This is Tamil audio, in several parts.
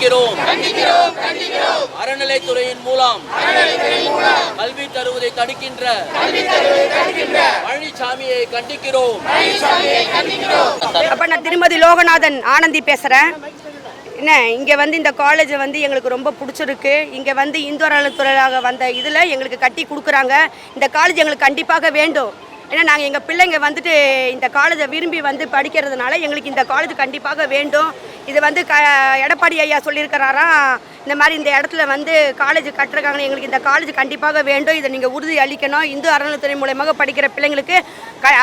கண்டிக்கிறோம். அறநிலைத்துறையின் மூலம் கல்வி தருவதை தடுக்கின்ற பழனிசாமியை கண்டிக்கிறோம். அப்ப நான் திருமதி லோகநாதன் ஆனந்தி பேசுறேன். என்ன இங்கே வந்து இந்த காலேஜை வந்து எங்களுக்கு ரொம்ப பிடிச்சிருக்கு. இங்கே வந்து இந்து அறநிலைத்துறையாக வந்த இதில் எங்களுக்கு கட்டி கொடுக்குறாங்க. இந்த காலேஜ் எங்களுக்கு கண்டிப்பாக வேண்டும். ஏன்னா நாங்கள் எங்கள் பிள்ளைங்க வந்துட்டு இந்த காலேஜை விரும்பி வந்து படிக்கிறதுனால எங்களுக்கு இந்த காலேஜ் கண்டிப்பாக வேண்டும். இது வந்து எடப்பாடி ஐயா சொல்லியிருக்கிறாரா, இந்த மாதிரி இந்த இடத்துல வந்து காலேஜ் கட்டுறாங்கன்னு எங்களுக்கு இந்த காலேஜ் கண்டிப்பாக வேண்டும். இதை நீங்கள் உறுதி அளிக்கணும். இந்து அறநிலைத்துறை மூலமாக படிக்கிற பிள்ளைங்களுக்கு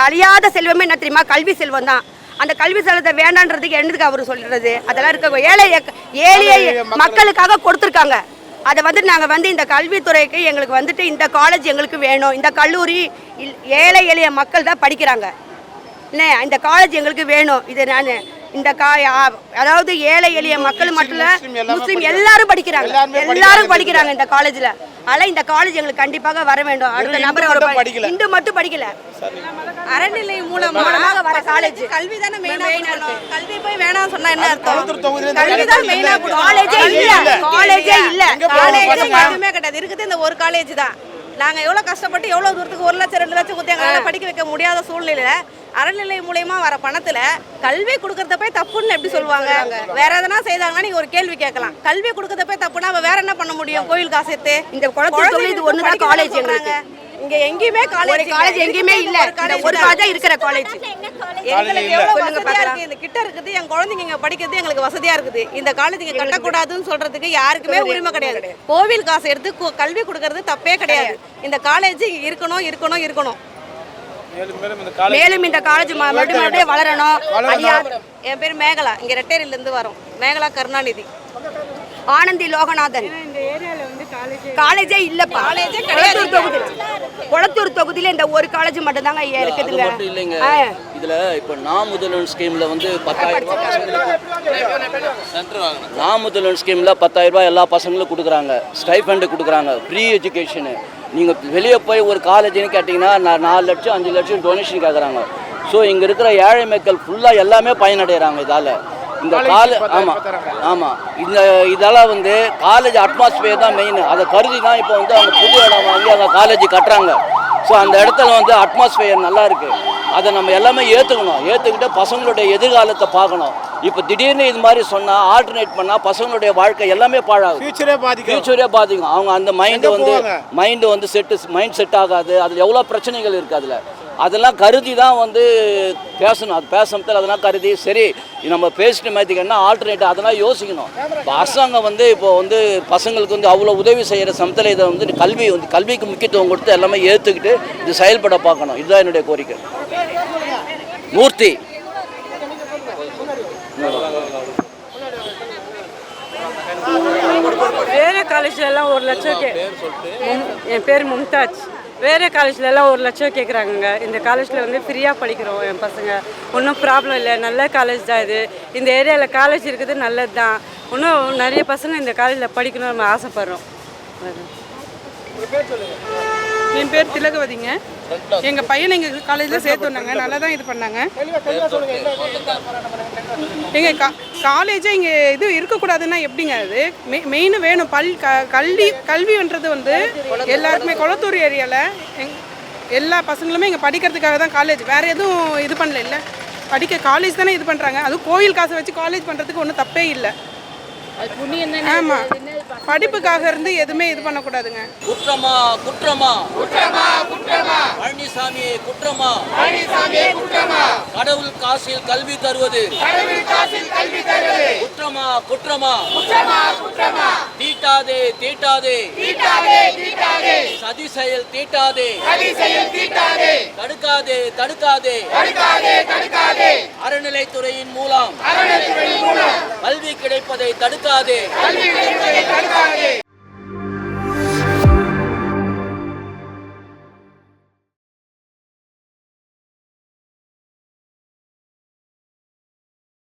அழியாத செல்வமே என்ன தெரியுமா? கல்வி செல்வம் தான். அந்த கல்வி செலத்தை வேண்டான்றதுக்கு என்னதுக்கு அவர் சொல்றது? அதெல்லாம் இருக்க ஏழை மக்களுக்காக கொடுத்துருக்காங்க. அதை வந்து நாங்கள் வந்து இந்த கல்வித்துறைக்கு எங்களுக்கு வந்துட்டு இந்த காலேஜ் எங்களுக்கு வேணும். இந்த கல்லூரி ஏழை எளிய மக்கள் தான் படிக்கிறாங்க. இல்லை, இந்த காலேஜ் எங்களுக்கு வேணும். இது நான் இந்த அதாவது ஏழை எளிய மக்கள் மட்டும் இல்லை, முஸ்லீம் எல்லாரும் படிக்கிறாங்க இந்த காலேஜில். அதனால் இந்த காலேஜ் எங்களுக்கு கண்டிப்பாக வர வேண்டும். அடுத்த நபர் இந்து மட்டும் படிக்கல, அறநிலை மூலமாக வர காலேஜ். கல்வி தானே மெயினா இருக்கு. கல்வி போய் வேணாம் சொன்னா என்ன அர்த்தம்? கல்வி தான் மெயினா. காலேஜே இல்ல எதுவுமே கிடையாது. இருக்குது இந்த ஒரு காலேஜ் தான். நாங்கள் எவ்வளோ கஷ்டப்பட்டு எவ்வளோ தூரத்துக்கு 1 லட்சம் 2 லட்சம் கொடுத்து எங்களால் படிக்க வைக்க முடியாத சூழ்நிலையில் அறநிலை மூலயமா வர பணத்தில் கல்வி கொடுக்கறத போய் தப்புன்னு எப்படி சொல்லுவாங்க? வேற எதனா செய்தாங்கன்னா நீங்கள் ஒரு கேள்வி கேட்கலாம். கல்வி கொடுக்கறத போய் தப்புனா வேற என்ன பண்ண முடியும்? கோயில் காசு எடுத்து இந்த குழந்தை இது ஒன்று தான் காலேஜ். எங்களுக்கு இங்க எங்கேயுமே காலேஜ் எங்கேயுமே இல்ல. ஒரு காலேஜ் இருக்கிற காலேஜ் எங்களுக்கு எவ்வளவு வசதியா இருக்கு. இந்த கிட்ட இருக்குது, என் குழந்தைங்க இங்க படிக்கிறது எங்களுக்கு வசதியா இருக்குது. இந்த காலேஜ் இங்க கட்டக்கூடாதுன்னு சொல்றதுக்கு யாருக்குமே உரிமை கிடையாது. கோவில் காசு எடுத்து கல்வி கொடுக்கறது தப்பே கிடையாது. இந்த காலேஜ் இருக்கணும். மேலும் இந்த காலேஜ் மறுபடியும் வளரணும். என் பேர் மேகலா, இங்க ரெட்டேரியில இருந்து வரோம். மேகலா கருணாநிதி. ஆனந்தி லோகநாதன். காலேஜே இல்லப்பா. கொளத்தூர் தொகுதியில இந்த ஒரு காலேஜ் மட்டும் தாங்க இருக்குதுங்க. இல்லைங்க, இதுல இப்ப நான் முதல்வன் ஸ்கீம்ல வந்து 10,000 ரூபாய் எல்லா பசங்களுக்கும் கொடுக்குறாங்க. ஸ்டைஃபண்ட் கொடுக்குறாங்க, ஃப்ரீ எஜுகேஷனு. நீங்க வெளியே போய் ஒரு காலேஜ்னு கேட்டிங்கன்னா 4 லட்சம் 5 லட்சம் டொனேஷன் கேட்குறாங்க. ஸோ இங்கே இருக்கிற ஏழை மக்கள் ஃபுல்லாக எல்லாமே பயனடைகிறாங்க இதால். இந்த ஆமாம் இதெல்லாம் வந்து காலேஜ் அட்மாஸ்பியர் தான் மெயின். அதை கருதி தான் இப்போ வந்து அவங்க புது இடம் வாங்கி அந்த காலேஜ் கட்டுறாங்க. ஸோ அந்த இடத்துல வந்து அட்மாஸ்பியர் நல்லா இருக்குது. அதை நம்ம எல்லாமே ஏற்றுக்கிட்டு பசங்களுடைய எதிர்காலத்தை பார்க்கணும். இப்போ திடீர்னு இது மாதிரி சொன்னால் ஆல்டர்னேட் பண்ணால் பசங்களுடைய வாழ்க்கை எல்லாமே பாழாகும், ஃபியூச்சரே பாதிக்கும். அவங்க அந்த மைண்டு வந்து செட் ஆகாது. அதில் எவ்வளோ பிரச்சனைகள் இருக்குது. அதெல்லாம் கருதி தான் வந்து பேசணும். அது பேசுறதுல அதெல்லாம் கருதி சரி நம்ம பேசிட்டு மாற்றிக்கன்னா ஆல்டர்னேட்டிவ் அதெல்லாம் யோசிக்கணும். இப்போ அரசாங்கம் வந்து இப்போ வந்து பசங்களுக்கு வந்து அவ்வளோ உதவி செய்கிற சமத்தில் இதை வந்து கல்விக்கு முக்கியத்துவம் கொடுத்து எல்லாமே ஏற்றுக்கிட்டு இது செயல்பட பார்க்கணும். இதுதான் என்னுடைய கோரிக்கை. மூர்த்தி. வேறு காலேஜ்லாம் 1 லட்சம் என் பேர் மும்தாஜ். வேறு காலேஜ்லலாம் 1 லட்சம் கேட்குறாங்க. இந்த காலேஜில் வந்து ஃப்ரீயாக படிக்கிறோம் என் பசங்க. ஒன்றும் ப்ராப்ளம் இல்லை, நல்ல காலேஜ் தான் இது. இந்த ஏரியாவில் காலேஜ் இருக்குது, நல்லது தான். இன்னும் நிறைய பசங்க இந்த காலேஜில் படிக்கணும்னு நம்ம ஆசைப்பட்றோம். என் பேர் திலகவதிங்க. எங்கள் பையனை எங்கள் காலேஜில் சேர்த்துனாங்க, நல்லா தான் இது பண்ணாங்க. எங்கள் காலேஜே இங்கே இது இருக்கக்கூடாதுன்னா எப்படிங்க? அது மெயின் வேணும். கல்வின்றது வந்து எல்லாருக்குமே கொளத்தூர் ஏரியாவில் எல்லா பசங்களுமே இங்கே படிக்கிறதுக்காக தான் காலேஜ். வேறு எதுவும் இது பண்ணல. இல்லை, படிக்க காலேஜ் தானே இது பண்ணுறாங்க. அதுவும் கோயில் காசை வச்சு காலேஜ் பண்ணுறதுக்கு ஒன்றும் தப்பே இல்லை. ஆமாம், படிப்புக்காக இருந்து எதுவுமே இது பண்ணக்கூடாதுங்க. குற்றமா பழனிசாமி குற்றமா? கடவுள் காசில் கல்வி தருவது குற்றமா? தீட்டாதே சதி செயல் தீட்டாதே, தடுக்காதே. அறநிலைத்துறையின் மூலம் கல்வி கிடைப்பதை தடுக்காதே.